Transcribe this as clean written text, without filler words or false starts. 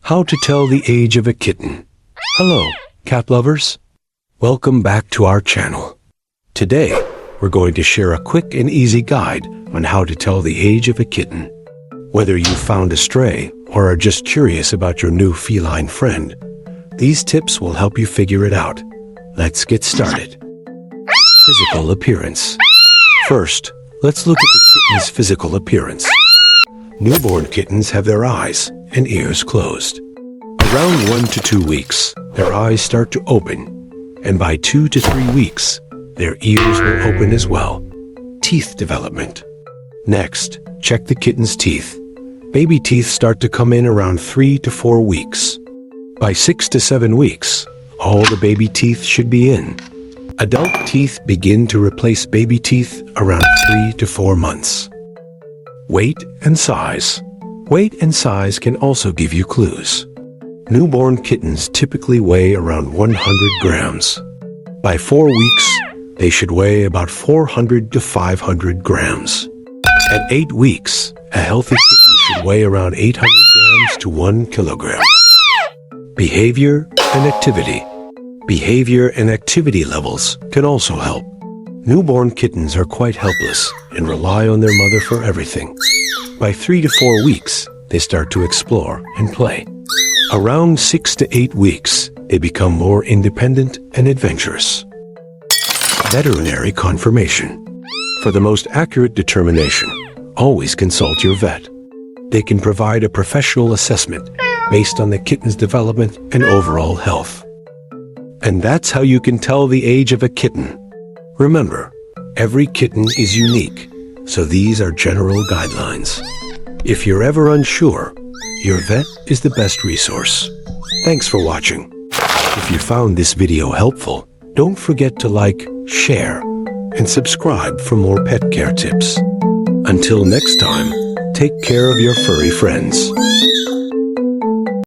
How to tell the age of a kitten. Hello, cat lovers. Welcome back to our channel. Today, we're going to share a quick and easy guide on how to tell the age of a kitten. Whether you found a stray or are just curious about your new feline friend, these tips will help you figure it out. Let's get started. Physical appearance. First, let's look at the kitten's physical appearance. Newborn kittens have their eyes and ears closed. Around 1 to 2 weeks, their eyes start to open, and by 2 to 3 weeks, their ears will open as well. Teeth development. Next, check the kitten's teeth. Baby teeth start to come in around 3 to 4 weeks. By 6 to 7 weeks, all the baby teeth should be in. Adult teeth begin to replace baby teeth around 3 to 4 months. Weight and size. Weight and size can also give you clues. Newborn kittens typically weigh around 100 grams. By 4 weeks, they should weigh about 400 to 500 grams. At 8 weeks, a healthy kitten should weigh around 800 grams to 1 kilogram. Behavior and activity. Behavior and activity levels can also help. Newborn kittens are quite helpless and rely on their mother for everything. By 3 to 4 weeks, they start to explore and play. Around 6 to 8 weeks, they become more independent and adventurous. Veterinary confirmation. For the most accurate determination, always consult your vet. They can provide a professional assessment based on the kitten's development and overall health. And that's how you can tell the age of a kitten. Remember, every kitten is unique, so these are general guidelines. If you're ever unsure, your vet is the best resource. Thanks for watching. If you found this video helpful, don't forget to like, share, and subscribe for more pet care tips. Until next time, take care of your furry friends.